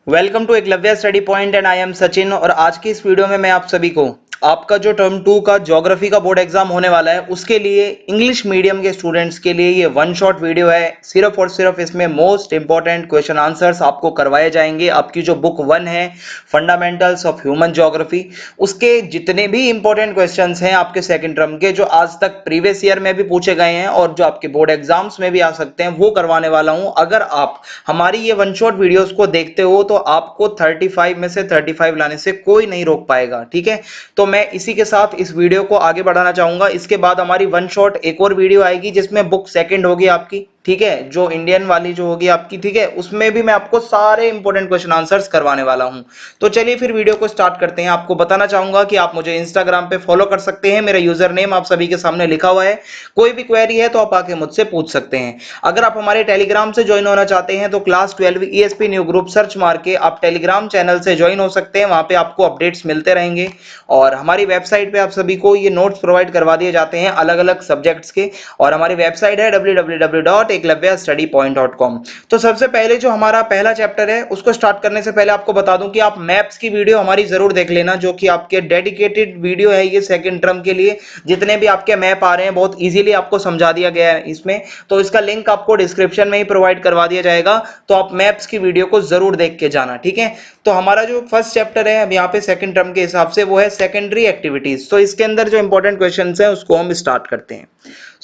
Welcome to Eklavya Study Point and I am Sachin. और आज की इस वीडियो में मैं आप सभी को आपका जो टर्म 2 का ज्योग्राफी का बोर्ड एग्जाम होने वाला है उसके लिए इंग्लिश मीडियम के स्टूडेंट्स के लिए ये वन शॉट वीडियो है। सिर्फ और सिर्फ इसमें मोस्ट इंपॉर्टेंट क्वेश्चन आंसर्स आपको करवाए जाएंगे। आपकी जो बुक 1 है फंडामेंटल्स ऑफ ह्यूमन ज्योग्राफी, उसके जितने भी इंपॉर्टेंट क्वेश्चंस हैं आपके सेकंड टर्म के, जो आज तक प्रीवियस ईयर में भी पूछे गए हैं और जो आपके बोर्ड एग्जाम्स में भी आ सकते हैं, वो करवाने वाला हूं। अगर आप हमारी ये वन शॉट वीडियोस को देखते हो तो आपको 35 में से 35 लाने से कोई नहीं रोक पाएगा। ठीक है, तो मैं इसी के साथ इस वीडियो को आगे बढ़ाना चाहूंगा। इसके बाद हमारी वन शॉट एक और वीडियो आएगी जिसमें बुक सेकंड होगी आपकी, ठीक है, जो इंडियन वाली जो होगी आपकी, ठीक है, उसमें भी मैं आपको सारे इंपॉर्टेंट क्वेश्चन आंसर्स करवाने वाला हूं। तो चलिए फिर वीडियो को स्टार्ट करते हैं। आपको बताना चाहूंगा कि आप मुझे इंस्टाग्राम पे फॉलो कर सकते हैं, मेरा यूजर नेम आप सभी के सामने लिखा हुआ है। कोई भी क्वेरी है तो आप आके मुझसे पूछ सकते हैं। अगर आप हमारे टेलीग्राम से ज्वाइन होना चाहते हैं तो class 12 ESP new group search मार के आप टेलीग्राम चैनल से ज्वाइन हो सकते हैं। वहां पे आपको अपडेट्स मिलते रहेंगे और हमारी वेबसाइट पे आप सभी को ये नोट्स प्रोवाइड करवा दिए जाते हैं अलग अलग सब्जेक्ट्स के। और हमारी वेबसाइट है www.eklavyastudypoint.com। तो सबसे पहले जो हमारा पहला चैप्टर है उसको स्टार्ट करने से पहले आपको बता दूं कि आप मैप्स की वीडियो हमारी जरूर देख लेना, जो कि आपके डेडिकेटेड वीडियो है ये सेकंड टर्म के लिए। जितने भी आपके मैप आ रहे हैं बहुत इजीली आपको समझा दिया गया है इसमें, तो इसका लिंक आपको डिस्क्रिप्शन में ही प्रोवाइड करवा दिया जाएगा। तो आप मैप्स की वीडियो को जरूर देख के जाना, ठीक है। तो हमारा जो फर्स्ट चैप्टर है अब यहाँ पे सेकंड टर्म के हिसाब से वो है सेकेंडरी एक्टिविटीज। तो इसके अंदर जो इंपॉर्टेंट क्वेश्चंस हैं उसको हम स्टार्ट करते हैं।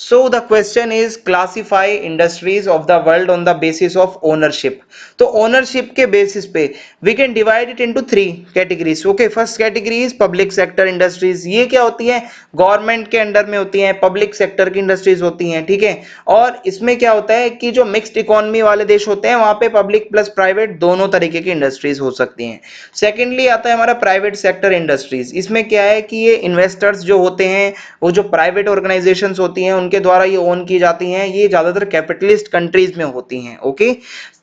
So the question is classify industries of the world on the basis of ownership। तो ओनरशिप के बेसिस पे we can divide it into 3 categories। Okay, first category is public sector industries. ये क्या होती है? गवर्नमेंट के अंडर में होती हैं, पब्लिक सेक्टर की इंडस्ट्रीज होती हैं, ठीक है। और इसमें क्या होता है कि जो मिक्स्ड इकोनॉमी वाले देश होते हैं वहां पे पब्लिक प्लस प्राइवेट दोनों तरीके की इंडस्ट्रीज हो सकती हैं। सेकेंडली आता है हमारा प्राइवेट सेक्टर इंडस्ट्रीज। इसमें क्या है कि ये इन्वेस्टर्स जो होते हैं, वो जो प्राइवेट ऑर्गेनाइजेशंस होती हैं उनके द्वारा ये ओन की जाती हैं। ये ज्यादातर कैपिटलिस्ट कंट्रीज में होती हैं। ओके,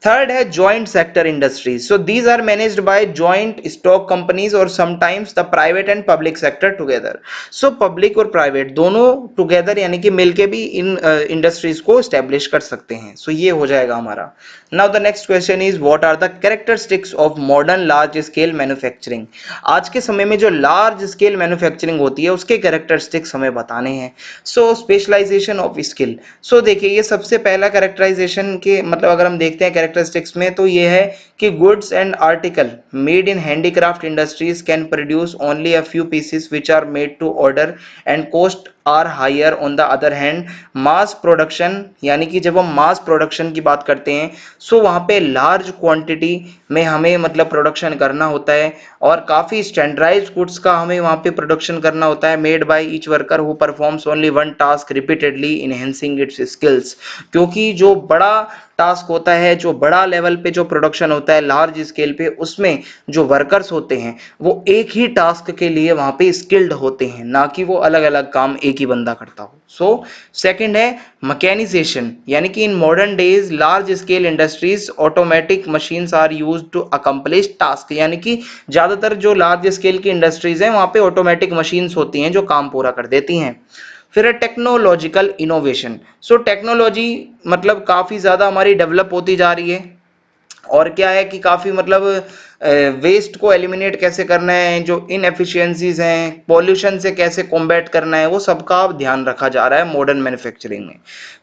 थर्ड है joint sector industries. So these are managed by joint stock companies और sometimes the private and public sector together. So public और प्राइवेट दोनों टुगेदर यानी कि मिलके भी इन इंडस्ट्रीज को एस्टेब्लिश कर सकते हैं। सो ये हो जाएगा हमारा। Now the next question is what are the characteristics of modern large scale manufacturing. आज के समय में जो लार्ज स्केल मैन्युफैक्चरिंग होती है उसके कैरेक्टरिस्टिक्स हमें बताने हैं। सो स्पेशलाइजेशन ऑफ स्किल। सो देखिए ये सबसे पहला कैरेक्टराइजेशन के मतलब अगर हम देखते हैं कैरेक्टरिस्टिक्स में तो ये है कि goods and article made in handicraft industries can produce only a few pieces which are made to order and cost are higher. On the other hand mass production, यानी कि जब हम मास प्रोडक्शन की बात करते हैं सो वहां पे लार्ज क्वांटिटी में हमें मतलब प्रोडक्शन करना होता है और काफी स्टैंडर्डाइज्ड गुड्स का हमें वहां पे प्रोडक्शन करना होता है। Made by each worker who performs only one task repeatedly enhancing it's skills. क्योंकि जो बड़ा टास्क होता है, जो बड़ा लेवल पे जो प्रोडक्शन होता है लार्ज स्केल पे, उसमें जो वर्कर्स होते हैं वो एक ही टास्क के लिए वहां पे स्किल्ड होते हैं, ना कि वो अलग अलग काम एक ही बंदा करता हो। सो सेकंड है मैकेनाइजेशन, यानी कि in modern days large scale industries automatic machines are used to accomplish task. यानी कि ज्यादातर जो लार्ज स्केल की इंडस्ट्रीज हैं वहां पे ऑटोमेटिक मशीन्स होती हैं जो काम पूरा कर देती हैं। फिर है टेक्नोलॉजिकल इनोवेशन। सो टेक्नोलॉजी मतलब काफी ज्यादा हमारी डेवलप होती जा रही है और क्या है कि काफी मतलब वेस्ट को एलिमिनेट कैसे करना है, जो इनएफिशिएंसीज हैं, पॉल्यूशन से कैसे कॉम्बैट करना है, वो सबका अब ध्यान रखा जा रहा है मॉडर्न मैन्युफैक्चरिंग में।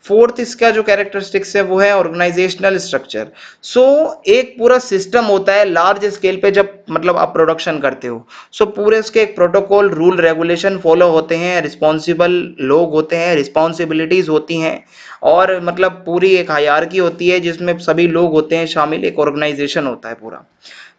फोर्थ इसका जो कैरेक्टरिस्टिक्स है वो है ऑर्गेनाइजेशनल स्ट्रक्चर। सो एक पूरा सिस्टम होता है लार्ज स्केल पे जब मतलब आप प्रोडक्शन करते हो। सो पूरे उसके एक प्रोटोकॉल रूल रेगुलेशन फॉलो होते हैं, रिस्पॉन्सिबल लोग होते हैं, रिस्पॉन्सिबिलिटीज होती हैं और मतलब पूरी एक हायरार्की होती है जिसमें सभी लोग होते हैं शामिल, एक ऑर्गेनाइजेशन होता है पूरा।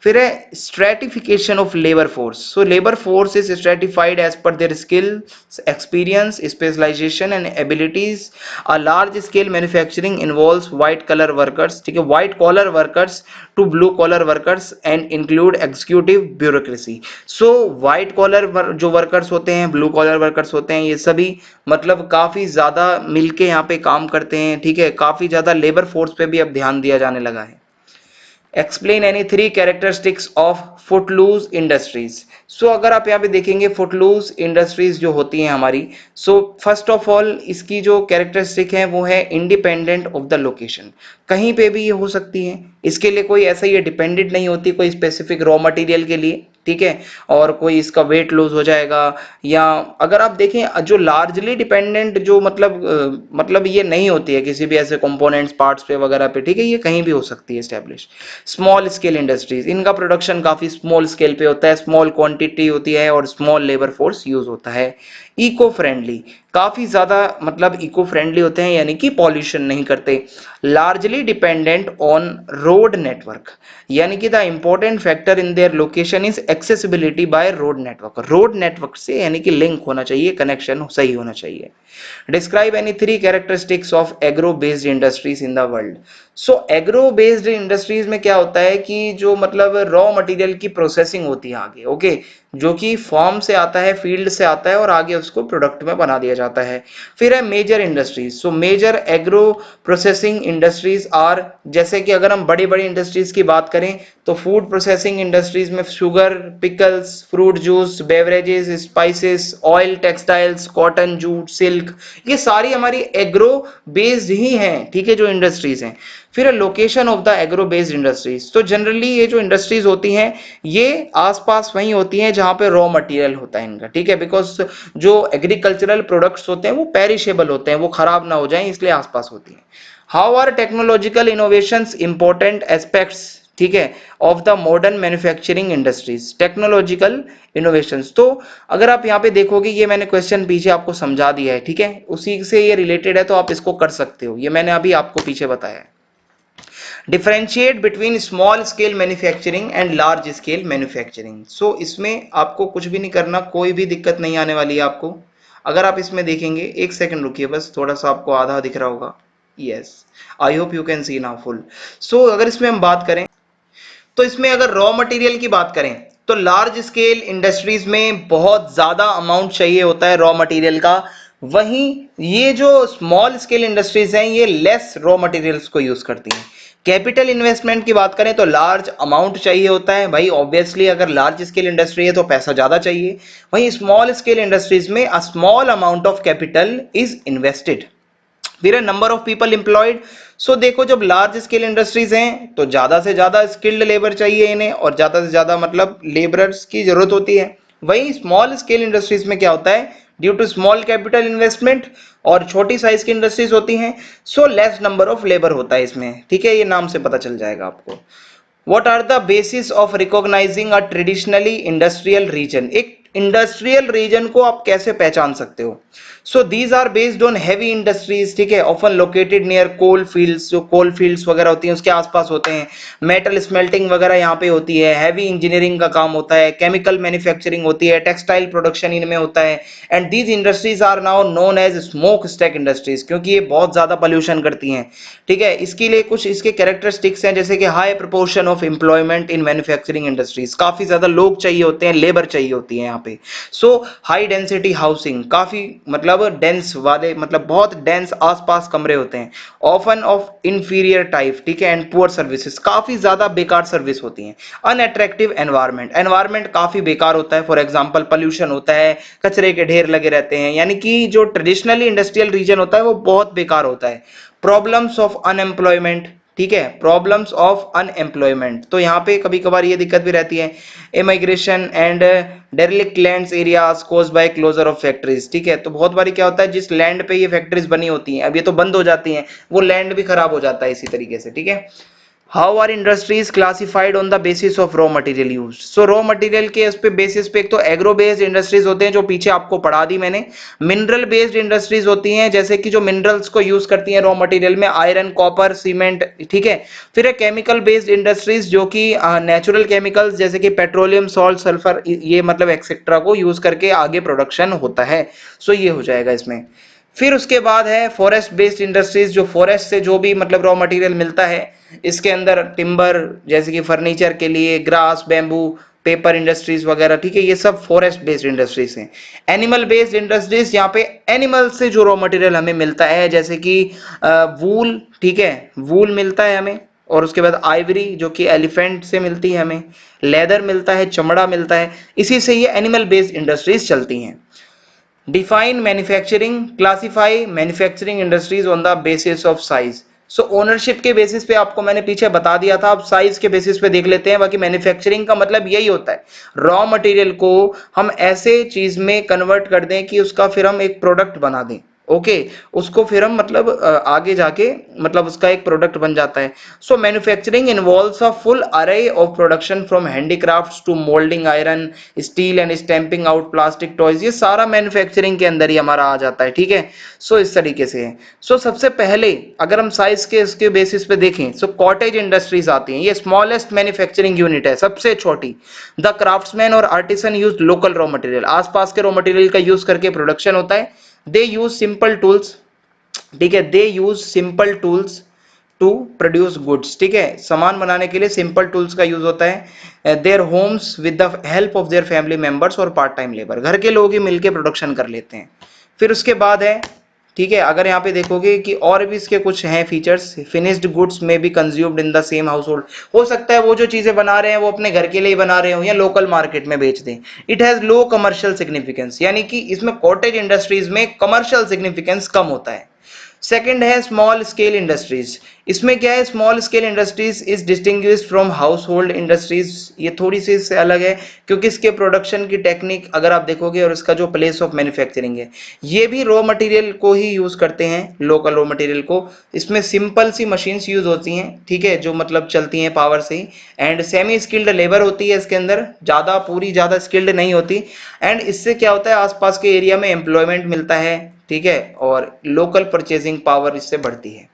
फिर है stratification of labour force. So labour force is stratified as per their skills, experience, specialisation and abilities. A large scale manufacturing involves white collar workers, ठीक है, white collar workers to blue collar workers and include executive bureaucracy. So white collar जो workers होते हैं, blue collar workers होते हैं, ये सभी मतलब काफी ज्यादा मिलके यहाँ पे काम करते हैं, ठीक है। काफी ज्यादा लेबर फोर्स पे भी अब ध्यान दिया जाने लगा है। Explain any three characteristics of footloose industries. So अगर आप यहाँ पे देखेंगे फुटलूज इंडस्ट्रीज जो होती हैं हमारी, सो फर्स्ट ऑफ ऑल इसकी जो कैरेक्टरिस्टिक है वो है इंडिपेंडेंट ऑफ द लोकेशन। कहीं पे भी ये हो सकती है, इसके लिए कोई ऐसा ये डिपेंडेंट नहीं होती कोई स्पेसिफिक रॉ मटेरियल के लिए, ठीक है, और कोई इसका वेट लूज हो जाएगा। या अगर आप देखें जो लार्जली डिपेंडेंट जो मतलब ये नहीं होती है किसी भी ऐसे कंपोनेंट्स पार्ट्स पे वगैरह पे, ठीक है, ये कहीं भी हो सकती है एस्टेब्लिश। स्मॉल स्केल इंडस्ट्रीज, इनका प्रोडक्शन काफी स्मॉल स्केल पे होता है, स्मॉल क्वांटिटी होती है और स्मॉल लेबर फोर्स यूज होता है। इको फ्रेंडली, काफी ज्यादा मतलब इको फ्रेंडली होते हैं यानी कि पॉल्यूशन नहीं करते। Largely dependent on road network, यानी कि the important factor in their location is accessibility by road network, road network से यानी कि लिंक होना चाहिए, कनेक्शन सही होना चाहिए। Describe any three characteristics of agro based industries in the world. So agro based industries में क्या होता है कि जो मतलब रॉ मटेरियल की प्रोसेसिंग होती है आगे, ओके, जो कि फार्म से आता है, फील्ड से आता है और आगे उसको प्रोडक्ट में बना दिया जाता है। फिर है major industries. So major agro processing industries are, जैसे कि अगर हम बड़ी बड़ी इंडस्ट्रीज की बात करें तो फूड प्रोसेसिंग इंडस्ट्रीज में sugar, pickles, fruit juice, beverages, spices, oil, textiles, cotton, jute, silk, ये सारी हमारी एग्रो बेस्ड ही हैं, ठीक है, जो इंडस्ट्रीज हैं। फिर location of the agro based industries, तो जनरली ये जो इंडस्ट्रीज होती हैं ये आसपास वहीं होती हैं जहां पे रॉ मटेरियल होता है इनका, ठीक है, बिकॉज जो एग्रीकल्चरल प्रोडक्ट्स होते हैं वो पेरिशेबल होते हैं, वो खराब ना हो जाएं, इसलिए आसपास होती हैं। How are technological innovations important aspects, ठीक है, of the modern manufacturing industries, technological innovations. तो अगर आप यहाँ पे देखोगे ये मैंने क्वेश्चन पीछे आपको समझा दिया है, ठीक है, उसी से ये रिलेटेड है तो आप इसको कर सकते हो, ये मैंने अभी आपको पीछे बताया है। Differentiate between small scale manufacturing and large scale manufacturing. So इसमें आपको कुछ भी नहीं करना, कोई भी दिक्कत नहीं आने वाली है आपको। अगर आप इसमें देखेंगे, एक सेकंड रुकिए बस, थोड़ा सा आपको आधा दिख रहा होगा। Yes, I hope you can see now full. So अगर इसमें हम बात करें तो इसमें अगर रॉ मटेरियल की बात करें तो लार्ज स्केल इंडस्ट्रीज में बहुत ज्यादा अमाउंट चाहिए होता है रॉ मटेरियल का, वहीं ये जो स्मॉल स्केल इंडस्ट्रीज हैं ये लेस रॉ मटेरियल्स को यूज करती हैं। कैपिटल इन्वेस्टमेंट की बात करें तो लार्ज अमाउंट चाहिए होता है भाई, ऑब्वियसली अगर लार्ज स्केल इंडस्ट्री है तो पैसा ज्यादा चाहिए। वहीं स्मॉल स्केल इंडस्ट्रीज में a small amount of capital is invested. फिर है नंबर ऑफ पीपल एम्प्लॉयड। सो देखो जब लार्ज स्केल इंडस्ट्रीज हैं तो ज्यादा से ज्यादा स्किल्ड लेबर चाहिए इन्हें और ज्यादा से ज्यादा मतलब लेबरर्स की जरूरत होती है। वहीं स्मॉल स्केल इंडस्ट्रीज में क्या होता है, due to small capital investment और छोटी साइज की इंडस्ट्रीज होती हैं, so less number of labour होता है इसमें, ठीक है, ये नाम से पता चल जाएगा आपको। What are the basis of recognizing a traditionally industrial region? एक इंडस्ट्रियल रीजन को आप कैसे पहचान सकते हो? So these are based on heavy industries, ठीक है, often located near coal fields, जो कोल फील्ड्स वगैरह होती हैं उसके आसपास होते हैं। मेटल स्मेल्टिंग वगैरह यहाँ पे होती है, हैवी इंजीनियरिंग का काम होता है, केमिकल मैन्युफैक्चरिंग होती है, टेक्सटाइल प्रोडक्शन इनमें होता है। And these industries are now known as smoke stack industries, क्योंकि ये बहुत ज्यादा पॉल्यूशन करती हैं, ठीक है। इसके लिए कुछ इसके कैरेक्टरिस्टिक्स हैं जैसे कि high proportion of employment in manufacturing industries, काफी ज्यादा लोग चाहिए होते हैं, लेबर चाहिए होती है यहाँ पे। सो हाई डेंसिटी हाउसिंग, काफी मतलब डेंस वाले मतलब बहुत डेंस आसपास कमरे होते हैं। ऑफन ऑफ इंफीरियर टाइप, ठीक है, एंड पुअर सर्विसेज, काफी ज्यादा बेकार सर्विस होती हैं। अनअट्रैक्टिव एनवायरमेंट, एनवायरमेंट काफी बेकार होता है, फॉर एग्जांपल पॉल्यूशन होता है, कचरे के ढेर लगे रहते हैं, यानी कि जो ट्रेडिशनली इंडस्ट्रियल रीजन होता है वो बहुत बेकार होता है। प्रॉब्लम्स ऑफ अनएम्प्लॉयमेंट, ठीक है, प्रॉब्लम्स ऑफ अनएम्प्लॉयमेंट, तो यहाँ पे कभी कभार ये दिक्कत भी रहती है। Immigration and derelict lands areas caused by closure of factories, ठीक है, तो बहुत बारी क्या होता है जिस लैंड पे ये फैक्ट्रीज बनी होती हैं अब ये तो बंद हो जाती हैं, वो लैंड भी खराब हो जाता है इसी तरीके से, ठीक है। How are industries classified on the basis of raw material use. So raw material के उस पे बेसिस पे एक तो एग्रो बेस्ड इंडस्ट्रीज होते हैं जो पीछे आपको पढ़ा दी मैंने। मिनरल बेस्ड इंडस्ट्रीज होती हैं जैसे कि जो मिनरल्स को यूज करती हैं रॉ मटेरियल में, आयरन, कॉपर, सीमेंट, ठीक है। फिर है केमिकल बेस्ड इंडस्ट्रीज जो कि नेचुरल केमिकल्स जैसे कि पेट्रोलियम, सॉल्ट, सल्फर, ये मतलब एक्सेट्रा को यूज करके आगे प्रोडक्शन होता है। सो ये हो जाएगा इसमें। फिर उसके बाद है फॉरेस्ट बेस्ड इंडस्ट्रीज, जो फॉरेस्ट से जो भी मतलब रॉ मटेरियल मिलता है, इसके अंदर टिम्बर जैसे कि फर्नीचर के लिए, ग्रास, बैम्बू, पेपर इंडस्ट्रीज वगैरह, ठीक है, ये सब फॉरेस्ट बेस्ड इंडस्ट्रीज हैं। एनिमल बेस्ड इंडस्ट्रीज, यहाँ पे एनिमल से जो रॉ मटेरियल हमें मिलता है जैसे कि वूल, ठीक है, वूल मिलता है हमें, और उसके बाद आइवरी जो कि एलिफेंट से मिलती है हमें, लेदर मिलता है, चमड़ा मिलता है, इसी से ये एनिमल बेस्ड इंडस्ट्रीज चलती हैं। Define manufacturing, classify manufacturing industries on the basis of size. So ownership के बेसिस पे आपको मैंने पीछे बता दिया था, अब साइज के बेसिस पे देख लेते हैं। बाकी मैन्युफैक्चरिंग का मतलब यही होता है, रॉ मटेरियल को हम ऐसे चीज में कन्वर्ट कर दें कि उसका फिर हम एक प्रोडक्ट बना दें। ओके, उसको फिर हम मतलब आगे जाके मतलब उसका एक प्रोडक्ट बन जाता है। So manufacturing involves a full array of production from handicrafts to moulding iron, steel and stamping out plastic toys, ये सारा मैन्युफैक्चरिंग के अंदर ही हमारा आ जाता है। ठीक है, सो इस तरीके से है। सो सबसे पहले अगर हम साइज के इसके बेसिस पे देखें, सो कॉटेज इंडस्ट्रीज आती हैं, ये स्मॉलेस्ट मैन्युफैक्चरिंग यूनिट है, सबसे छोटी। द क्राफ्ट्समैन और artisan use local raw material, आसपास के रॉ मटेरियल का यूज करके प्रोडक्शन होता है। दे यूज सिंपल टूल्स, ठीक है, they use simple tools to produce goods, ठीक है, सामान बनाने के लिए सिंपल टूल्स का यूज होता है। Their homes with the help of their family members और पार्ट टाइम लेबर, घर के लोग ही मिलके प्रोडक्शन कर लेते हैं। फिर उसके बाद है, ठीक है, अगर यहाँ पे देखोगे कि और भी इसके कुछ हैं फीचर्स, फिनिश्ड गुड्स में be consumed in the same house hold, हो सकता है वो जो चीजें बना रहे हैं वो अपने घर के लिए बना रहे हो या लोकल मार्केट में बेच दें। It has low commercial significance, यानी कि इसमें कॉटेज इंडस्ट्रीज में कमर्शियल सिग्निफिकेंस कम होता है। सेकंड है स्मॉल स्केल इंडस्ट्रीज, इसमें क्या है, small scale industries is distinguished from house hold industries, ये थोड़ी सी इससे अलग है क्योंकि इसके प्रोडक्शन की टेक्निक अगर आप देखोगे और इसका जो प्लेस ऑफ मैन्युफैक्चरिंग है, ये भी रॉ मटेरियल को ही यूज करते हैं, लोकल रॉ मटेरियल को। इसमें सिंपल सी मशीन्स यूज होती हैं, ठीक है, जो मतलब चलती हैं पावर से ही, एंड सेमी स्किल्ड लेबर होती है इसके अंदर, ज्यादा पूरी ज्यादा स्किल्ड नहीं होती। एंड इससे क्या होता है, आसपास के एरिया में एम्प्लॉयमेंट मिलता है, ठीक है, और लोकल परचेजिंग पावर इससे बढ़ती है।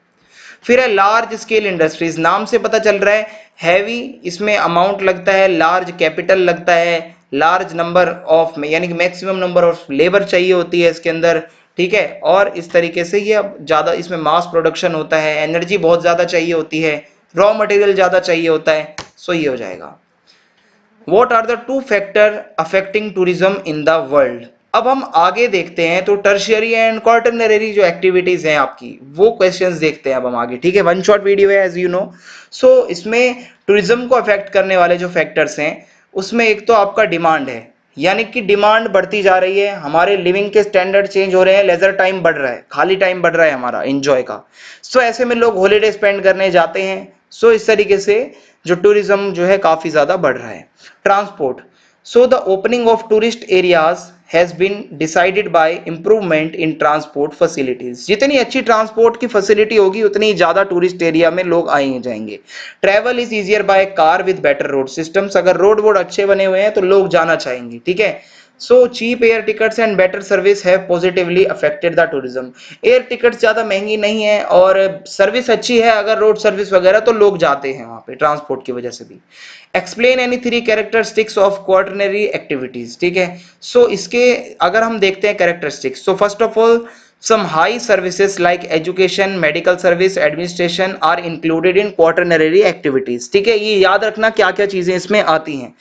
फिर है लार्ज स्केल इंडस्ट्रीज, नाम से पता चल रहा है हैवी, इसमें अमाउंट लगता है, लार्ज कैपिटल लगता है, लार्ज नंबर ऑफ यानी कि मैक्सिमम नंबर ऑफ लेबर चाहिए होती है इसके अंदर, ठीक है, और इस तरीके से ये अब ज्यादा इसमें मास प्रोडक्शन होता है, एनर्जी बहुत ज्यादा चाहिए होती है, रॉ मटेरियल ज्यादा चाहिए होता है। सो ये हो जाएगा। What are the two factor affecting tourism in the world? अब हम आगे देखते हैं तो टर्शियरी एंड क्वार्टरनरी जो एक्टिविटीज हैं आपकी, वो क्वेश्चंस देखते हैं अब हम आगे, ठीक है, वन शॉट वीडियो है एज यू नो। सो इसमें टूरिज्म को अफेक्ट करने वाले जो फैक्टर्स हैं, उसमें एक तो आपका डिमांड है, यानी कि डिमांड बढ़ती जा रही है, हमारे लिविंग के स्टैंडर्ड चेंज हो रहे हैं, लेजर टाइम बढ़ रहा है, खाली टाइम बढ़ रहा है हमारा एंजॉय का। सो ऐसे में लोग हॉलीडे स्पेंड करने जाते हैं। सो इस तरीके से जो टूरिज्म जो है काफी ज्यादा बढ़ रहा है। Transport, so the opening of tourist areas has been decided by improvement in transport facilities, जितनी अच्छी ट्रांसपोर्ट की फैसिलिटी होगी उतनी ज्यादा टूरिस्ट एरिया में लोग आएंगे जाएंगे। Travel is easier by car with better road systems, अगर रोड वोड अच्छे बने हुए हैं तो लोग जाना चाहेंगे, ठीक है। So cheap air tickets and better service have positively affected the tourism, air tickets ज्यादा महंगी नहीं है और सर्विस अच्छी है, अगर रोड सर्विस वगैरह, तो लोग जाते हैं वहां पे ट्रांसपोर्ट की वजह से भी। Explain any three characteristics of quaternary activities, ठीक है। सो इसके अगर हम देखते हैं characteristics, so first of all some high services like education, medical service, administration are included in quaternary activities, ठीक है, ये याद रखना क्या क्या चीजें इसमें आती हैं।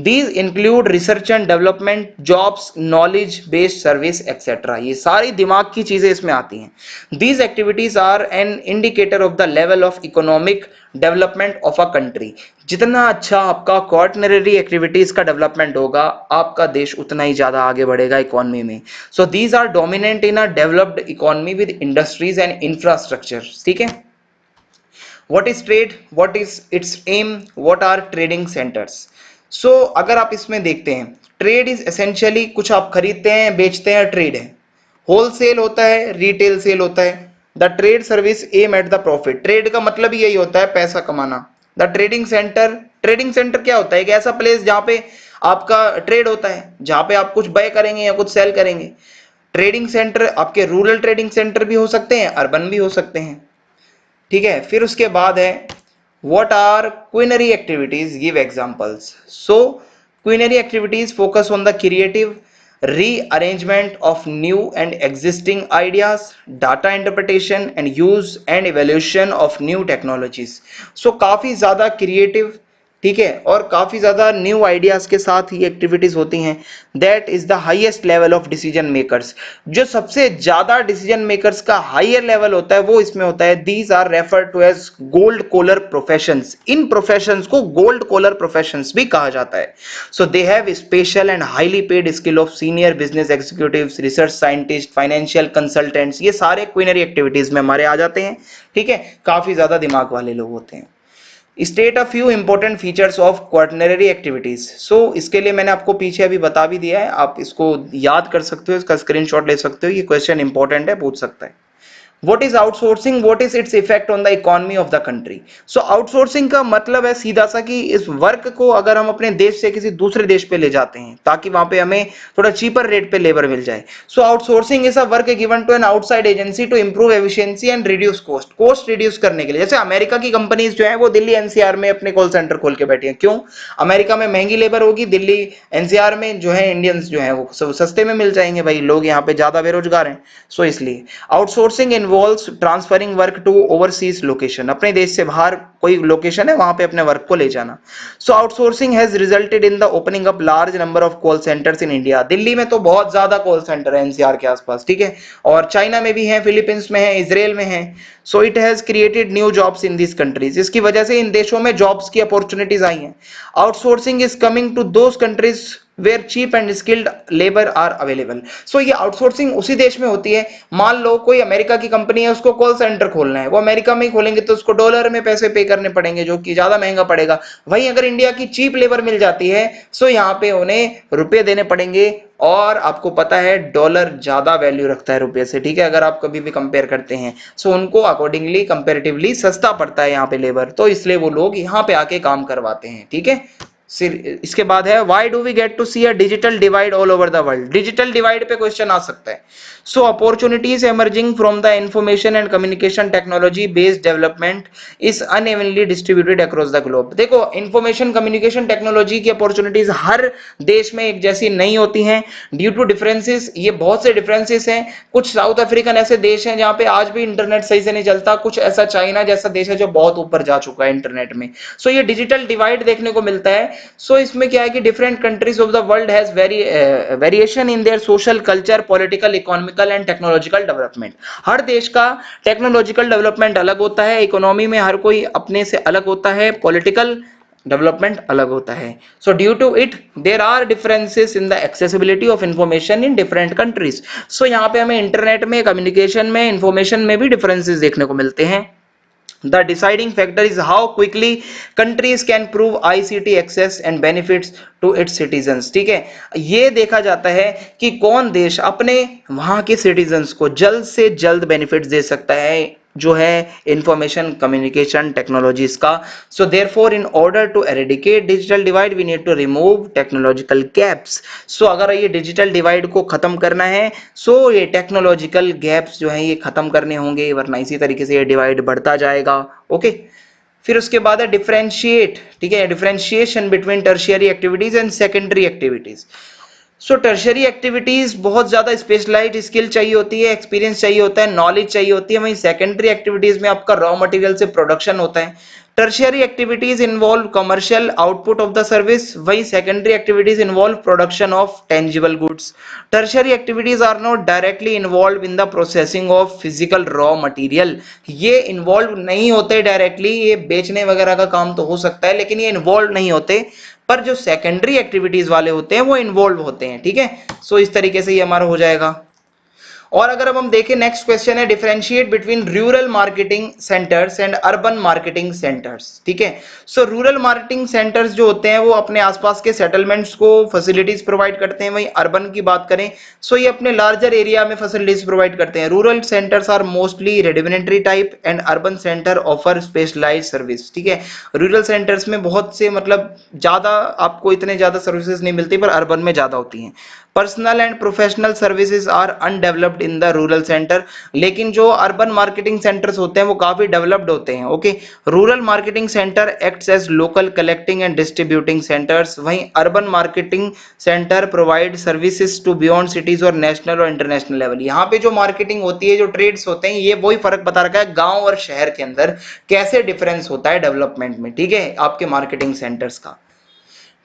these include research and development, jobs, knowledge based service etc, ये सारी दिमाग की चीजें इसमें आती हैं। these activities are an indicator of the level of economic development of a country, जितना अच्छा आपका क्वार्टनरी एक्टिविटीज का डेवलपमेंट होगा, आपका देश उतना ही ज्यादा आगे बढ़ेगा इकोनॉमी में। So these are dominant in a developed economy with industries and infrastructure, ठीक है। What is trade, what is its aim, what are trading centres. So अगर आप इसमें देखते हैं, ट्रेड इज एसेंशियली कुछ आप खरीदते हैं बेचते हैं, ट्रेड है। होलसेल होता है, रिटेल सेल होता है। The trade service aim at the profit, trade का मतलब ही यही होता है पैसा कमाना। The trading centre, trading centre क्या होता है, एक ऐसा प्लेस जहां पे आपका ट्रेड होता है, जहां पे आप कुछ बाय करेंगे या कुछ सेल करेंगे। ट्रेडिंग सेंटर आपके रूरल ट्रेडिंग सेंटर भी हो सकते हैं, अर्बन भी हो सकते हैं, ठीक है। फिर उसके बाद है what are culinary activities, give examples। so culinary activities focus on the creative rearrangement of new and existing ideas, data interpretation and use and evaluation of new technologies। so काफी ज्यादा क्रिएटिव ठीक है, और काफी ज्यादा न्यू आइडियाज के साथ ही activities होती हैं। That is the highest level of decision makers. जो सबसे ज्यादा डिसीजन मेकर्स का हायर लेवल होता है वो इसमें होता है। These are refer to as gold collar professions. इन प्रोफेशंस को गोल्ड कॉलर प्रोफेशंस भी कहा जाता है। So they have special and highly paid skill of senior business executives, research scientist, financial consultants, ये सारे क्वीनरी एक्टिविटीज में हमारे आ जाते हैं। ठीक है, काफी ज्यादा दिमाग वाले लोग होते हैं। State a few important features of quaternary activities. So इसके लिए मैंने आपको पीछे अभी बता भी दिया है, आप इसको याद कर सकते हो, इसका स्क्रीनशॉट ले सकते हो, ये क्वेश्चन इंपॉर्टेंट है, पूछ सकता है। What is outsourcing? What is its effect on the economy of the country? So outsourcing का मतलब है सीधा सा कि इस वर्क को अगर हम अपने देश से किसी दूसरे देश पे ले जाते हैं ताकि वहां पे हमें थोड़ा चीपर रेट पे लेबर मिल जाए। So outsourcing is a work given to an outside agency to improve efficiency and reduce cost. Cost reduce करने के लिए, जैसे अमेरिका की कंपनीज जो है वो दिल्ली एनसीआर में अपने कॉल सेंटर खोल के बैठी हैं। क्यों? अमेरिका में महंगी लेबर होगी, दिल्ली एनसीआर में जो है इंडियंस जो है वो सस्ते में मिल जाएंगे, भाई लोग यहाँ पे ज्यादा बेरोजगार हैं। सो इसलिए outsourcing involves transferring work to overseas location. अपने देश से बाहर कोई लोकेशन है वहां पे अपने वर्क को ले जाना। So outsourcing has resulted in the opening up large number of call centres in India. Delhi में तो बहुत ज्यादा कॉल सेंटर है एनसीआर के आसपास, ठीक है, और चाइना में भी है, फिलीपींस में है, इसराइल में है। So it has created new jobs in this countries. इसकी वजह से इन देशों में जॉब्स की अपॉर्चुनिटीज आई हैं। Outsourcing is coming to those countries where cheap and skilled labour are available. So ये आउटसोर्सिंग उसी देश में होती है। मान लो कोई अमेरिका की कंपनी है, उसको कॉल सेंटर खोलना है, वो अमेरिका में ही खोलेंगे तो उसको डॉलर में पैसे पे करने पड़ेंगे जो कि ज्यादा महंगा पड़ेगा। वहीं अगर इंडिया की चीप लेबर मिल जाती है सो यहाँ पे उन्हें रुपए देने पड़ेंगे, और आपको पता है डॉलर ज्यादा वैल्यू रखता है रुपए से, ठीक है, अगर आप कभी भी कंपेयर करते हैं। सो उनको अकॉर्डिंगली कंपेरेटिवली सस्ता पड़ता है यहाँ पे लेबर, तो इसलिए वो लोग यहाँ पे आके काम करवाते हैं। ठीक है, इसके बाद है why do we get to see a digital divide all over the world. Digital divide पे क्वेश्चन आ सकता है। So opportunities emerging from the information and communication technology based development is unevenly distributed across the globe. देखो, information communication technology की opportunities हर देश में एक जैसी नहीं होती हैं, ड्यू टू डिफरेंसेस। ये बहुत से डिफरेंसेस हैं। कुछ साउथ अफ्रीकन ऐसे देश हैं जहां पे आज भी इंटरनेट सही से नहीं चलता, कुछ ऐसा चाइना जैसा देश है जो बहुत ऊपर जा चुका है इंटरनेट में। सो ये डिजिटल डिवाइड देखने को मिलता है। सो इसमें क्या है कि different countries of the world has variation in their social, culture, political, economical and technological development. हर देश का टेक्नोलॉजिकल डेवलपमेंट अलग होता है, इकोनॉमी में हर कोई अपने से अलग होता है, पॉलिटिकल डेवलपमेंट अलग होता है। So due to it there are differences in the accessibility of information in different countries. So यहाँ पे हमें इंटरनेट में, कम्युनिकेशन में, इंफॉर्मेशन में भी डिफरेंसेस देखने को मिलते हैं। The deciding factor is how quickly countries can prove ICT access and benefits to its citizens। ठीक है, ये देखा जाता है कि कौन देश अपने वहां के सिटीजन्स को जल्द से जल्द बेनिफिट्स दे सकता है जो है इंफॉर्मेशन कम्युनिकेशन टेक्नोलॉजीज का। So therefore in order to eradicate digital divide we need to remove technological gaps. So अगर ये डिजिटल डिवाइड को खत्म करना है, सो ये टेक्नोलॉजिकल गैप्स जो है ये खत्म करने होंगे, वरना इसी तरीके से ये डिवाइड बढ़ता जाएगा। ओके, फिर उसके बाद है डिफरेंशिएट। ठीक है, differentiation between tertiary activities and secondary activities. So tertiary activities बहुत ज्यादा स्पेशलाइज्ड स्किल चाहिए होती है, एक्सपीरियंस चाहिए होता है, नॉलेज चाहिए होती है। वहीं सेकेंडरी एक्टिविटीज में आपका रॉ मटेरियल से प्रोडक्शन होता है। Tertiary activities involve commercial output of the service, वही secondary activities involve production of tangible goods. Tertiary activities are not directly involved in the processing of physical raw material. ये involve नहीं होते directly, ये बेचने वगैरह का काम तो हो सकता है लेकिन ये इन्वॉल्व नहीं होते, पर जो सेकेंडरी एक्टिविटीज वाले होते हैं वो इन्वॉल्व होते हैं। ठीक है, सो इस तरीके से ये हमारा हो जाएगा। और अगर अब हम देखें, नेक्स्ट क्वेश्चन है differentiate between rural marketing centres and urban marketing centres. ठीक है, सो रूरल मार्केटिंग सेंटर्स जो होते हैं वो अपने आसपास के सेटलमेंट्स को फैसिलिटीज प्रोवाइड करते हैं। वहीं अर्बन की बात करें सो ये अपने लार्जर एरिया में फैसिलिटीज प्रोवाइड करते हैं। Rural centres are mostly rudimentary type and urban centre offer specialised service. ठीक है, रूरल सेंटर्स में बहुत से मतलब ज्यादा आपको इतने ज्यादा सर्विसेज नहीं मिलती, पर अर्बन में ज्यादा होती हैं। Personal and professional services are undeveloped developed in the rural centre, लेकिन जो अर्बन मार्केटिंग सेंटर्स होते हैं वो काफी डेवलप्ड होते हैं। Okay, rural marketing centre acts as local collecting and distributing centres, वहीं urban marketing centre provide services to beyond cities और नेशनल और इंटरनेशनल लेवल। यहाँ पे जो मार्केटिंग होती है, जो ट्रेड्स होते हैं, ये वही फर्क बता रखा है गांव और शहर के अंदर कैसे डिफरेंस होता है डेवलपमेंट में, ठीक है, आपके मार्केटिंग सेंटर्स का।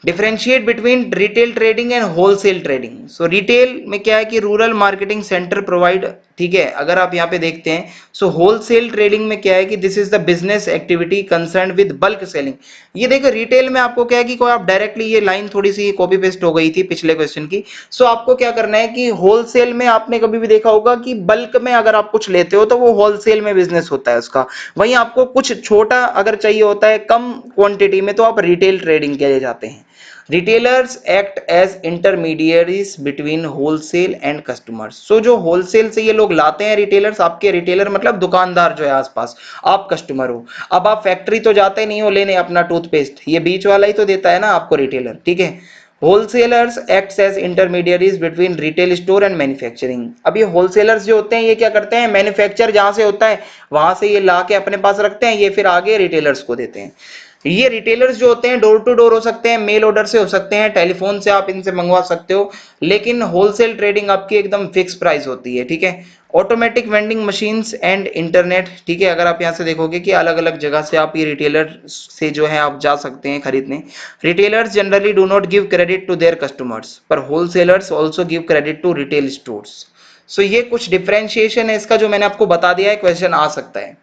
Differentiate between retail trading and wholesale trading. So retail में क्या है कि रूरल मार्केटिंग सेंटर प्रोवाइड, ठीक है, अगर आप यहाँ पे देखते हैं, सो होलसेल ट्रेडिंग में क्या है कि this is the business activity concern with bulk selling. ये देखो रिटेल में आपको क्या है कि कोई आप डायरेक्टली, ये लाइन थोड़ी सी कॉपी पेस्ट हो गई थी पिछले क्वेश्चन की। सो आपको क्या करना है कि होलसेल में आपने कभी भी देखा होगा कि बल्क में अगर आप कुछ लेते हो तो वो होलसेल में बिजनेस होता है उसका। वहीं आपको कुछ छोटा अगर चाहिए होता है कम क्वांटिटी में, तो आप रिटेल ट्रेडिंग के लिए जाते हैं। Retailers act as intermediaries between wholesale and customers. So जो होलसेल से ये लोग लाते हैं रिटेलर्स, आपके रिटेलर मतलब दुकानदार जो है आसपास, आप कस्टमर हो। अब आप फैक्ट्री तो जाते नहीं हो लेने अपना टूथपेस्ट, ये बीच वाला ही तो देता है ना आपको रिटेलर, ठीक है। Wholesalers acts as intermediaries between retail store and manufacturing. अब ये होलसेलर्स जो होते हैं ये क्या करते हैं, मैन्युफैक्चर जहां से होता है वहां से ये ला के अपने पास रखते हैं, ये फिर आगे रिटेलर्स को देते हैं। ये रिटेलर्स जो होते हैं डोर टू डोर हो सकते हैं, मेल ऑर्डर से हो सकते हैं, टेलीफोन से आप इनसे मंगवा सकते हो, लेकिन होलसेल ट्रेडिंग आपकी एकदम फिक्स प्राइस होती है, ठीक है। Automatic vending machines and internet, ठीक है, अगर आप यहाँ से देखोगे कि अलग अलग जगह से आप ये रिटेलर से जो है आप जा सकते हैं खरीदने। Retailers generally do not give credit to their customers, पर wholesalers also give credit to retail stores. So ये कुछ डिफरेंशिएशन है इसका जो मैंने आपको बता दिया है, क्वेश्चन आ सकता है।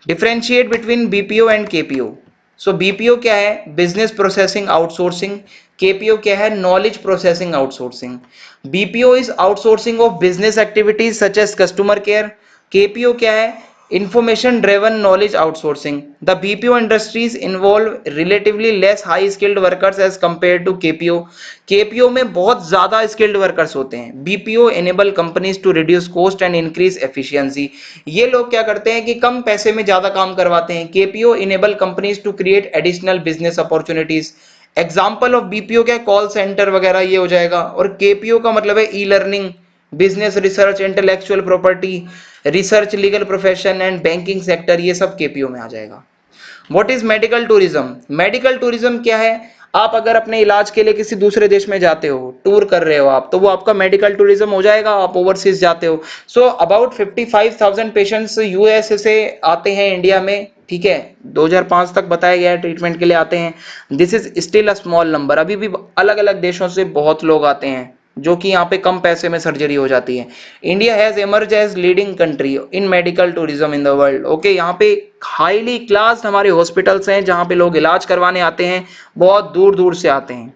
Differentiate between BPO and KPO. So BPO क्या है, बिजनेस प्रोसेसिंग आउटसोर्सिंग। केपीओ क्या है, knowledge processing outsourcing. BPO is outsourcing of business activities such as customer care. KPO क्या है, information driven knowledge outsourcing. The BPO industries involve relatively less high skilled workers as compare to KPO. KPO में बहुत ज्यादा skilled workers होते हैं। BPO enable companies to reduce cost and increase efficiency. ये लोग क्या करते हैं कि कम पैसे में ज्यादा काम करवाते हैं। KPO enable companies to create additional business opportunities. Example of BPO क्या है, कॉल सेंटर वगैरह ये हो जाएगा। और केपीओ का मतलब है e learning, business research, intellectual property research, legal profession and banking sector, ये सब केपीओ में आ जाएगा। What is medical tourism? Medical tourism क्या है, आप अगर अपने इलाज के लिए किसी दूसरे देश में जाते हो, टूर कर रहे हो आप, तो वो आपका मेडिकल टूरिज्म हो जाएगा, आप ओवरसीज जाते हो। सो अबाउट 55,000 पेशेंट्स यूएस से आते हैं इंडिया में, ठीक है, 2005 तक बताया गया है ट्रीटमेंट के लिए आते हैं। This is still a small number, अभी भी अलग अलग देशों से बहुत लोग आते हैं जो कि यहाँ पे कम पैसे में सर्जरी हो जाती है। India has emerge as leading country in medical tourism in the world. Okay, यहाँ पे हाईली क्लास हमारे हॉस्पिटल्स हैं जहाँ पे लोग इलाज करवाने आते हैं, बहुत दूर दूर से आते हैं।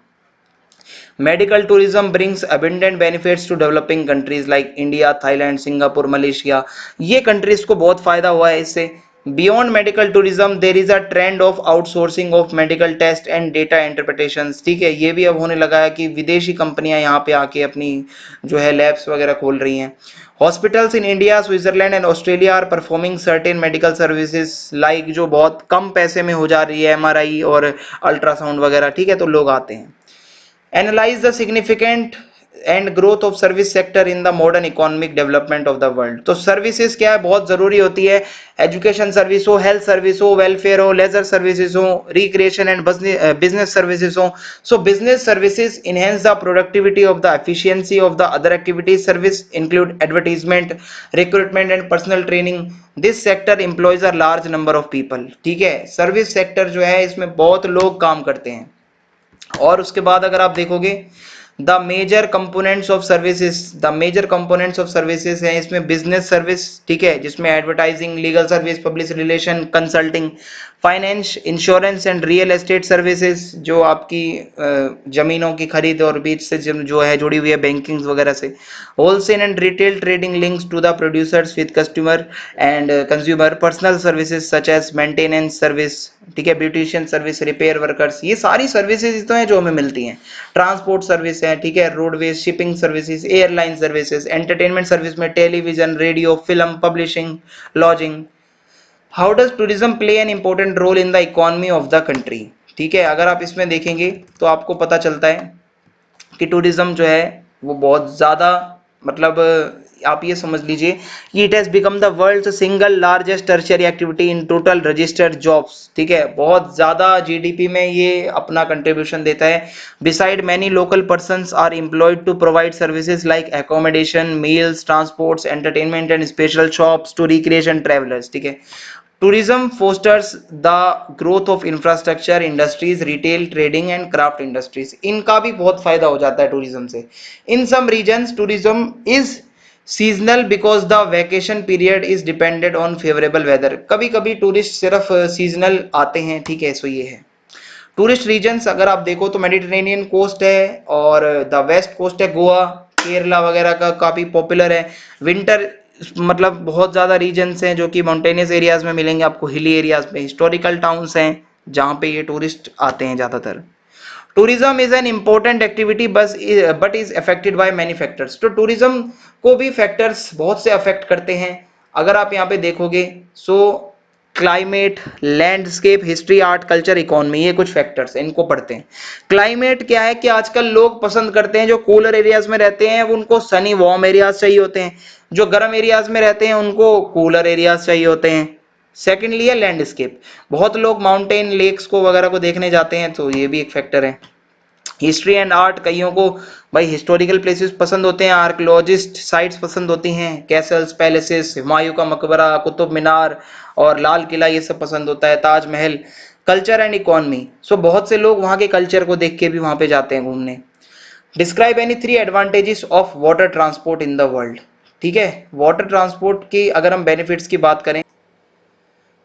Medical tourism brings abundant benefits to developing countries like India, Thailand, Singapore, Malaysia. ये कंट्रीज को बहुत फायदा हुआ है इससे। Beyond medical tourism there is a trend of outsourcing of medical test and data interpretation. ठीक है, ये भी अब होने लगा है कि विदेशी कंपनियां यहाँ पे आके अपनी जो है लैब्स वगैरह खोल रही हैं। Hospitals in India, Switzerland and Australia are performing certain medical services like, जो बहुत कम पैसे में हो जा रही है, एमआरआई और अल्ट्रासाउंड वगैरह, ठीक है, तो लोग आते हैं। Analyze the significant and growth of service sector in the modern economic development of the world। तो सर्विसेज क्या है, बहुत जरूरी होती है। एजुकेशन सर्विस हो, हेल्थ सर्विस हो, वेलफेयर हो, लेजर सर्विसेज हो, रिक्रिएशन एंड बिजनेस सर्विसेज हो। सो business services enhance the productivity of the efficiency of the other activities। service include advertisement, recruitment and personal training। this sector employs a large number of people। ठीक है, service sector जो है इसमें बहुत लोग काम करते हैं। और उसके बाद अगर आप देखोगे the major components of services, the major components of services है इसमें बिजनेस सर्विस, ठीक है, जिसमें advertising, legal service, public relation, consulting, finance, insurance and real estate services, जो आपकी जमीनों की खरीद और बीच से जो है जुड़ी हुई है बैंकिंग वगैरह से। Wholesale and retail trading links to the producers with customer and consumer. Personal services such as maintenance service, ठीक है, ब्यूटिशियन सर्विस, रिपेयर वर्कर्स, ये सारी सर्विसेज तो हैं जो हमें मिलती हैं। ट्रांसपोर्ट सर्विस है, ठीक है, roadways, shipping services, airline services, entertainment service में television, radio, film, publishing, lodging. How does tourism play an important role in the economy of the country? ठीक है, अगर आप इसमें देखेंगे तो आपको पता चलता है कि टूरिज्म जो है वो बहुत ज़्यादा, मतलब आप ये समझ लीजिए कि it has become the world single largest tertiary activity in total registered jobs. ठीक है, बहुत ज्यादा जीडीपी में ये अपना कंट्रीब्यूशन देता है। Beside many local persons are employed to provide services like accommodation, meals, transports, entertainment and special shops to recreation travellers. ठीक है, tourism fosters the growth of infrastructure, industries, retail, trading and craft industries। इनका भी बहुत फायदा हो जाता है tourism से। in some regions tourism is seasonal because the vacation period is dependent on favorable weather। कभी कभी टूरिस्ट सिर्फ सीजनल आते हैं। ठीक है, सो ये है टूरिस्ट रीजन्स। अगर आप देखो तो मेडिटेरेनियन कोस्ट है और द वेस्ट कोस्ट है, गोवा, केरला वगैरह का काफी पॉपुलर है। विंटर मतलब बहुत ज्यादा रीजन्स हैं जो कि माउंटेनियस एरियाज में मिलेंगे आपको, हिली एरियाज में। हिस्टोरिकल टाउन्स हैं जहाँ पे ये टूरिस्ट आते हैं ज्यादातर। Tourism is an important activity but is affected by many factors. तो टूरिज्म को भी फैक्टर्स बहुत से अफेक्ट करते हैं। अगर आप यहाँ पे देखोगे सो climate, landscape, history, art, culture, economy, ये कुछ फैक्टर्स हैं, इनको पढ़ते हैं। क्लाइमेट क्या है कि आजकल लोग पसंद करते हैं, जो कूलर एरियाज में रहते हैं वो उनको सनी वार्म एरियाज चाहिए होते हैं, जो गर्म एरियाज में रहते हैं उनको कूलर एरियाज चाहिए होते हैं। सेकेंडली है लैंडस्केप, बहुत लोग माउंटेन, लेक्स को वगैरह को देखने जाते हैं, तो ये भी एक फैक्टर है। हिस्ट्री एंड आर्ट, कईयों को भाई हिस्टोरिकल प्लेसेस पसंद होते हैं, आर्कियोलॉजिस्ट साइट्स पसंद होती हैं, कैसल्स, पैलेसेस, हुमायूं का मकबरा, कुतुब मीनार और लाल किला, ये सब पसंद होता है, ताजमहल। कल्चर एंड इकोनॉमी, सो बहुत से लोग वहाँ के कल्चर को देख के भी वहाँ पे जाते हैं घूमने। Describe any 3 advantages of water transport in the world. ठीक है, वाटर ट्रांसपोर्ट की अगर हम बेनिफिट्स की बात करें,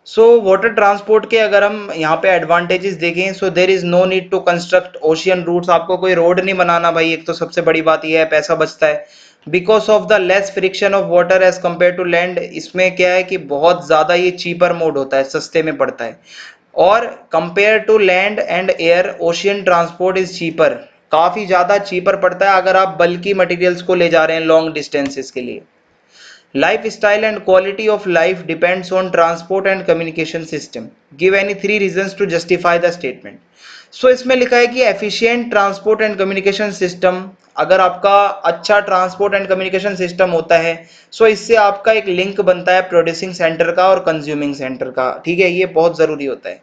सो वाटर ट्रांसपोर्ट के अगर हम यहाँ पे एडवांटेजेस देखें, so there is no need to construct ocean routes. आपको कोई रोड नहीं बनाना भाई, एक तो सबसे बड़ी बात यह है, पैसा बचता है। Because of the less friction of water as compare to land, इसमें क्या है कि बहुत ज्यादा ये चीपर मोड होता है, सस्ते में पड़ता है। और compare to land and air, ocean transport is cheaper, काफी ज्यादा चीपर पड़ता है अगर आप बल्कि मटेरियल्स को ले जा रहे हैं लॉन्ग डिस्टेंसेस के लिए। Lifestyle and quality of life depends on transport and communication system. Give any 3 reasons to justify the statement. So इसमें लिखा है कि efficient transport and communication system, अगर आपका अच्छा ट्रांसपोर्ट एंड कम्युनिकेशन सिस्टम होता है सो इससे आपका एक लिंक बनता है प्रोड्यूसिंग सेंटर का और कंज्यूमिंग सेंटर का। ठीक है, ये बहुत जरूरी होता है।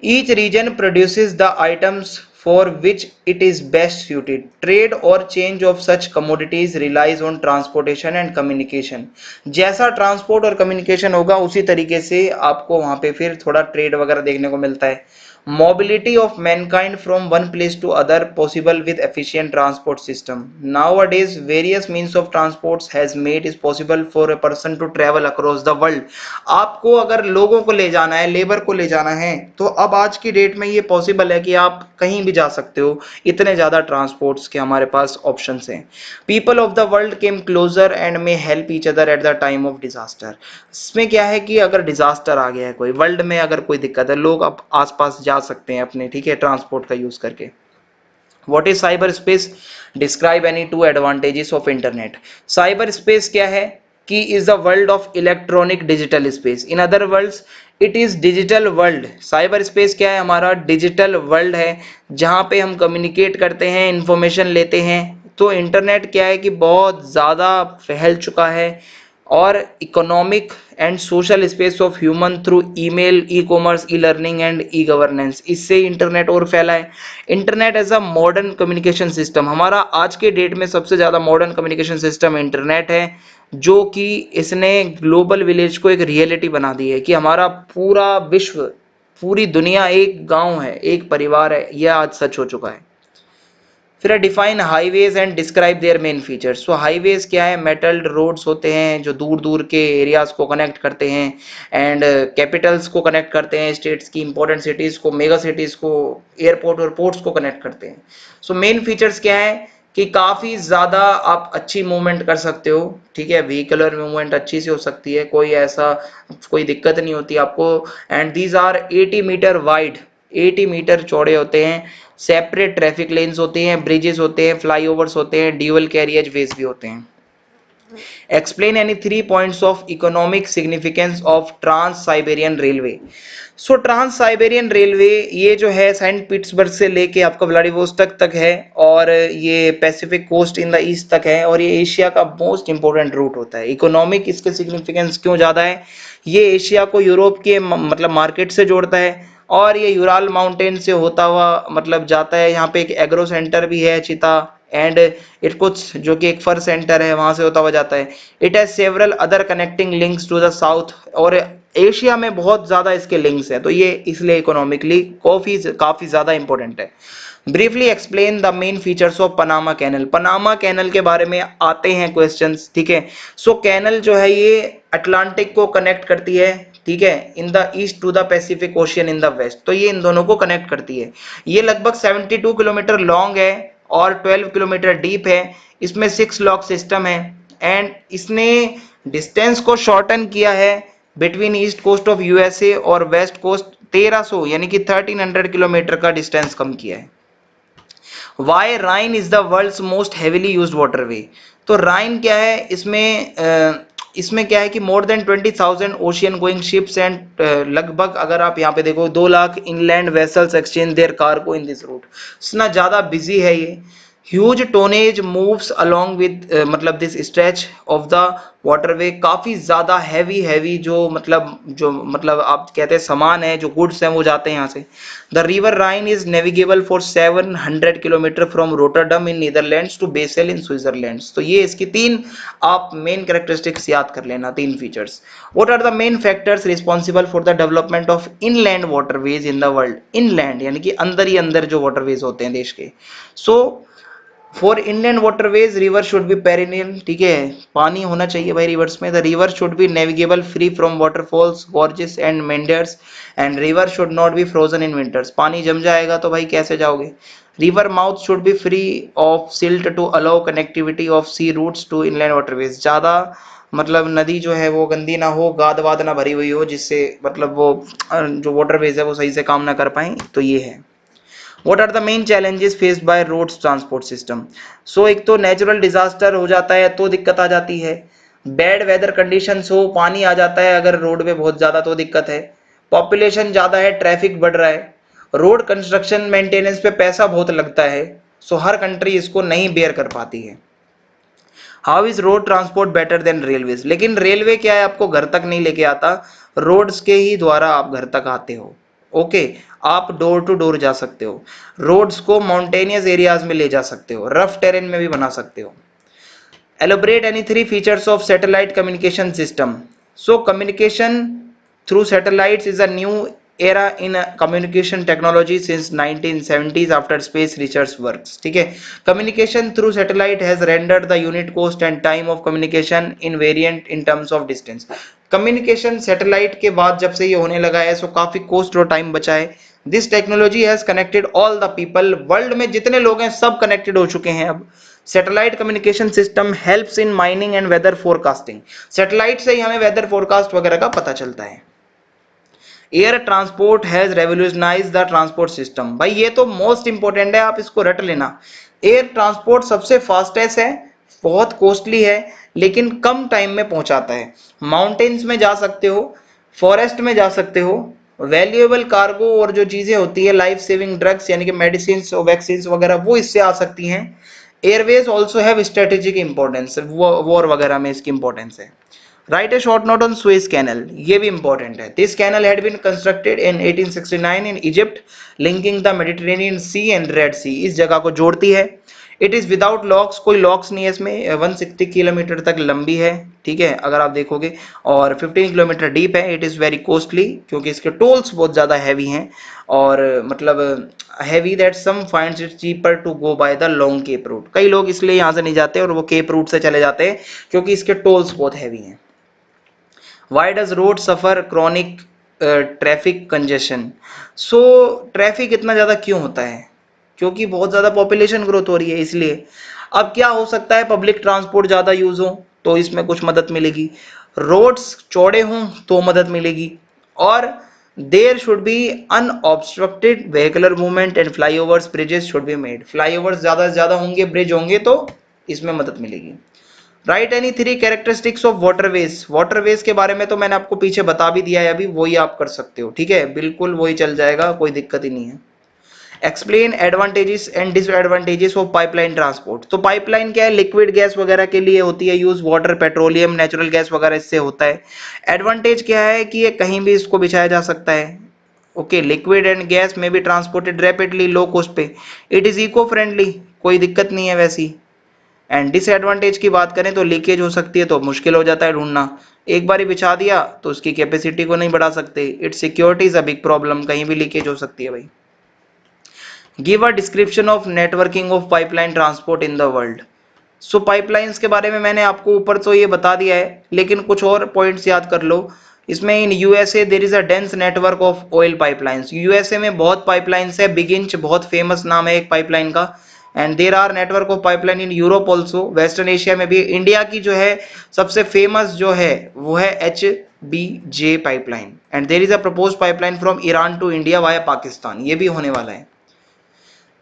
Each region produces the items for which it is best suited. Trade or change of such commodities relies on transportation and communication. जैसा ट्रांसपोर्ट और कम्युनिकेशन होगा उसी तरीके से आपको वहां पे फिर थोड़ा ट्रेड वगैरह देखने को मिलता है। Mobility of mankind from one place to other possible with efficient transport system. Nowadays, various means of transports has made it possible for a person to travel across the world. आपको अगर लोगों को ले जाना है, लेबर को ले जाना है, तो अब आज की डेट में ये पॉसिबल है कि आप कहीं भी जा सकते हो, इतने ज्यादा ट्रांसपोर्ट्स के हमारे पास ऑप्शंस हैं। People of the world came closer and may help each other at the time of disaster. इसमें क्या है कि अगर डिजास्टर आ गया है कोई, वर्ल्ड में अगर कोई दिक्कत है, लोग अब आसपास जा सकते हैं अपने, ठीक है, ट्रांसपोर्ट का यूज करके। What is cyber space? Describe any 2 advantages of internet. Cyber space क्या है कि is the world of electronic digital space. In other world's it is digital world. Cyber space क्या है? हमारा डिजिटल वर्ल्ड है जहां पे हम कम्युनिकेट करते हैं, इंफॉर्मेशन लेते हैं। तो इंटरनेट क्या है कि बहुत ज़्यादा फैल चुका है और economic and social space of human through email, e commerce, e learning and e governance, इससे इंटरनेट और फैला है। Internet as a modern communication system, हमारा आज के डेट में सबसे ज़्यादा मॉडर्न कम्युनिकेशन सिस्टम इंटरनेट है, जो कि इसने ग्लोबल विलेज को एक रियलिटी बना दी है कि हमारा पूरा विश्व, पूरी दुनिया एक गांव है, एक परिवार है। यह आज सच हो चुका है। फिर define highways and describe their main features. So highways क्या है? मेटल रोड्स होते हैं जो दूर दूर के एरियाज को कनेक्ट करते हैं एंड कैपिटल्स को कनेक्ट करते हैं, स्टेट्स की इंपॉर्टेंट सिटीज को, मेगा सिटीज को, एयरपोर्ट और पोर्ट्स को कनेक्ट करते हैं। सो मेन फीचर्स क्या है कि काफी ज्यादा आप अच्छी मूवमेंट कर सकते हो। ठीक है, व्हीकलर मूवमेंट अच्छी से हो सकती है, कोई ऐसा कोई दिक्कत नहीं होती आपको। And these are 80 metre wide, 80 metre चौड़े होते हैं। सेपरेट ट्रैफिक लेन्स होते हैं, ब्रिजेस होते हैं, फ्लाईओवर्स होते हैं, ड्यूअल कैरियज वेज भी होते हैं। Explain any 3 points of economic significance of trans Siberian railway. So trans Siberian railway ये जो है सेंट पीटर्सबर्ग से लेके आपका व्लादिवोस्टोक तक है, और ये Pacific coast in the east तक है, और ये एशिया का मोस्ट इंपॉर्टेंट रूट होता है। इकोनॉमिक इसके सिग्निफिकेंस क्यों ज़्यादा है, ये एशिया को यूरोप के मतलब मार्केट से जोड़ता है, और ये यूराल माउंटेन से होता हुआ मतलब जाता है। यहाँ पे एक एग्रो सेंटर भी है चिता, एंड इरकुत्स्क जो कि एक फर सेंटर है, वहां से होता हुआ जाता है। It has several other connecting links to the south, और एशिया में बहुत ज्यादा इसके लिंक्स है, तो ये इसलिए इकोनॉमिकली काफी ज्यादा इंपॉर्टेंट है। Briefly explain the main features of Panama canal. Panama canal के बारे में आते हैं क्वेश्चंस, ठीक है। सो कैनल जो है ये अटलांटिक को कनेक्ट करती है, ठीक है, in the east to the Pacific ocean in the west, तो ये इन दोनों को कनेक्ट करती है। ये लगभग 72 किलोमीटर लॉन्ग है और 12 किलोमीटर डीप है। इसमें 6 लॉक सिस्टम है, एंड इसने डिस्टेंस को शॉर्टन किया है between east coast of USA और वेस्ट कोस्ट 1300 यानी कि 1300 किलोमीटर का डिस्टेंस कम किया है। Why Rhine is the world's most heavily used waterway. तो राइन क्या है, इसमें क्या है कि more than 20,000 ocean going ships and लगभग अगर आप यहाँ पे देखो 2 lakh inland vessels exchange their cargo in this route. इतना ज़्यादा बिजी है ये। Huge tonnage moves along with मतलब this stretch of the waterway. काफ़ी ज़्यादा हैवी जो मतलब आप कहते हैं सामान है, जो गुड्स हैं वो जाते हैं यहाँ से। The river Rhine is navigable for 700 kilometre from Rotterdam in Netherlands to Basel in Switzerland. तो ये इसकी 3 आप मेन कैरेक्टरिस्टिक्स याद कर लेना, 3 features. What are the main factors responsible for the development of inland waterways in the world. Inland यानी कि अंदर ही अंदर जो वाटरवेज होते हैं देश के। So for Indian waterways river should be perennial, ठीक है, पानी होना चाहिए भाई रिवर्स में। The river should be navigable free from waterfalls, gorges and meanders, and river should not be frozen in winters. पानी जम जाएगा तो भाई कैसे जाओगे। River mouth should be free of silt to allow connectivity of sea routes to inland waterways. ज़्यादा मतलब नदी जो है वो गंदी ना हो, गाद वाद ना भरी हुई हो, जिससे मतलब वो जो वाटरवेज है वो सही से काम ना कर पाए, तो ये है। What are the main challenges faced by roads transport system? So एक तो नेचुरल डिजास्टर हो जाता है तो दिक्कत आ जाती है, बैड वेदर कंडीशंस हो, पानी आ जाता है अगर रोड पे बहुत ज्यादा तो दिक्कत है, पॉपुलेशन ज्यादा है, ट्रैफिक बढ़ रहा है, रोड कंस्ट्रक्शन मेंटेनेंस पे पैसा बहुत लगता है, सो हर कंट्री इसको नहीं बेयर कर पाती है। How is road transport better than railways. लेकिन रेलवे क्या है, आपको घर तक नहीं लेके आता, रोड्स के ही द्वारा आप घर तक आते हो। ओके, आप डोर टू डोर जा सकते हो, रोड्स को माउंटेनियस एरियाज में ले जा सकते हो, रफ टेरेन में भी बना सकते हो। Elaborate any 3 features of satellite communication system. So communication through satellites is a new era in communication technology since 1970s after space research works, ठीक है। communication through satellite has rendered the unit cost and time of communication invariant in terms of distance। communication satellite के बाद जब से ये होने लगा है सो काफी कोस्ट और टाइम बचा है। this technology has connected all the people, world में जितने लोग हैं सब कनेक्टेड हो चुके हैं अब। Satellite communication system helps in mining and weather forecasting. Satellite से ही हमें वेदर फोरकास्ट वगैरह का पता चलता है। Air transport has revolutionise the transport system. भाई ये तो मोस्ट इंपॉर्टेंट है, आप इसको रट लेना। एयर ट्रांसपोर्ट सबसे फास्टेस्ट है, बहुत कॉस्टली है, लेकिन कम टाइम में पहुंचाता है। माउंटेन्स में जा सकते हो, फॉरेस्ट में जा सकते हो, वैल्यूएबल कार्गो और जो चीजें होती है लाइफ सेविंग ड्रग्स यानी कि मेडिसिन और वैक्सीन वगैरह वो इससे आ सकती हैं। Airways also have strategic importance, war वगैरह में इसकी इंपॉर्टेंस है। Write a short note on Suez canal, ये भी इंपॉर्टेंट है। This canal had been constructed in 1869 in Egypt, linking the Mediterranean sea and red sea. इस जगह को जोड़ती है। इट इज विदाउट लॉक्स, कोई लॉक्स नहीं है इसमें। 160 किलोमीटर तक लंबी है, ठीक है, अगर आप देखोगे, और 15 किलोमीटर डीप है। इट इज वेरी कॉस्टली क्योंकि इसके टोल्स बहुत ज्यादा हैवी हैं, और मतलब heavy that some finds it cheaper to go by the long Cape route. कई लोग इसलिए यहाँ से नहीं जाते और वो केप रूट से चले जाते हैं क्योंकि इसके टोल्स बहुत हैवी हैं। Why does road suffer chronic traffic congestion? So traffic इतना ज़्यादा क्यों होता है? क्योंकि बहुत ज़्यादा पॉपुलेशन ग्रोथ हो रही है इसलिए। अब क्या हो सकता है, पब्लिक ट्रांसपोर्ट ज़्यादा यूज हो तो इसमें कुछ मदद मिलेगी, रोड्स चौड़े हों तो मदद मिलेगी, और there should be unobstructed vehicular movement and flyovers bridges should be made. Flyovers ज़्यादा से ज़्यादा होंगे, ब्रिज होंगे तो इसमें मदद मिलेगी। Right any 3 characteristics of waterways. Waterways के बारे में तो मैंने आपको पीछे बता भी दिया है अभी, वही आप कर सकते हो, ठीक है, बिल्कुल वही चल जाएगा, कोई दिक्कत ही नहीं है। Explain advantages and disadvantages of pipeline transport. तो पाइपलाइन क्या है, लिक्विड गैस वगैरह के लिए होती है use, water, petroleum, natural gas वगैरह इससे होता है। एडवांटेज क्या है कि ये कहीं भी इसको बिछाया जा सकता है। ओके, लिक्विड एंड गैस में be transported rapidly low cost पे। इट इज इको फ्रेंडली, कोई दिक्कत नहीं है वैसी। एंड डिसएडवांटेज की बात करें तो लीकेज हो सकती है, तो मुश्किल हो जाता है ढूंढना। एक बार ही बिछा दिया तो उसकी कैपेसिटी को नहीं बढ़ा सकते। It's security is a big problem, कहीं भी लीकेज हो सकती है भाई। Give a description of networking of pipeline transport in the world. So pipelines के बारे में मैंने आपको ऊपर तो ये बता दिया है, लेकिन कुछ और पॉइंट्स याद कर लो। इसमें in USA there is a dense network of oil pipelines. USA में बहुत पाइपलाइंस है, बिग इंच बहुत फेमस नाम है एक पाइपलाइन का। And there are network of pipeline in Europe also, western Asia में भी। इंडिया की जो है सबसे फेमस जो है वो है HBJ pipeline. And there is a propose pipeline from Iran to India via Pakistan, ये भी होने वाला है।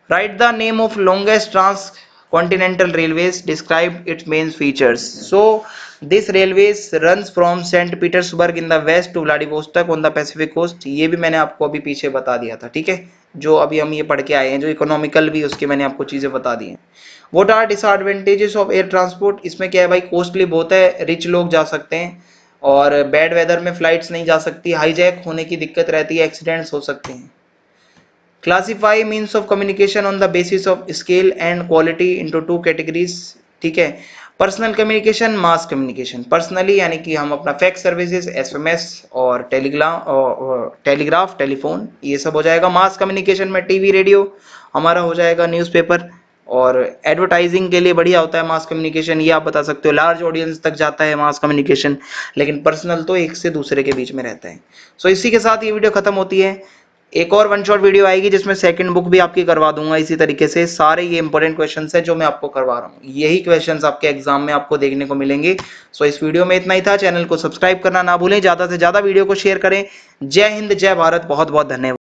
Write the name of longest transcontinental railways. Describe its main features. So, this railways runs from St. Petersburg in the west to Vladivostok on the Pacific coast. ये भी मैंने आपको अभी पीछे बता दिया था, ठीक है, जो अभी हम ये पढ़ के आए हैं, जो इकोनॉमिकल भी उसके मैंने आपको चीजें बता दी हैं। What are disadvantages of air transport? इसमें क्या है भाई, कॉस्टली बहुत है, रिच लोग जा सकते हैं, और बैड वेदर में फ्लाइट्स नहीं जा सकती, हाईजैक होने की दिक्कत रहती है, एक्सीडेंट्स हो सकते हैं। Classify means of communication on the basis of scale and quality into 2 categories, ठीक है। Personal communication, mass communication. Personally यानी कि हम अपना फैक्स सर्विसेज, SMS और टेलीग्राफ, टेलीफोन, ये सब हो जाएगा। मास कम्युनिकेशन में टीवी, रेडियो, हमारा हो जाएगा न्यूज़पेपर। और एडवर्टाइजिंग के लिए बढ़िया होता है मास कम्युनिकेशन, ये आप बता सकते हो, लार्ज ऑडियंस तक जाता है मास कम्युनिकेशन। लेकिन पर्सनल तो एक से दूसरे के बीच में रहता है। सो इसी के साथ ये वीडियो खत्म होती है। एक और वन शॉट वीडियो आएगी जिसमें सेकंड बुक भी आपकी करवा दूंगा इसी तरीके से। सारे ये इंपॉर्टेंट क्वेश्चंस हैं जो मैं आपको करवा रहा हूँ, यही क्वेश्चंस आपके एग्जाम में आपको देखने को मिलेंगे। सो इस वीडियो में इतना ही था। चैनल को सब्सक्राइब करना ना भूलें, ज्यादा से ज्यादा वीडियो को शेयर करें। जय हिंद, जय भारत, बहुत बहुत धन्यवाद।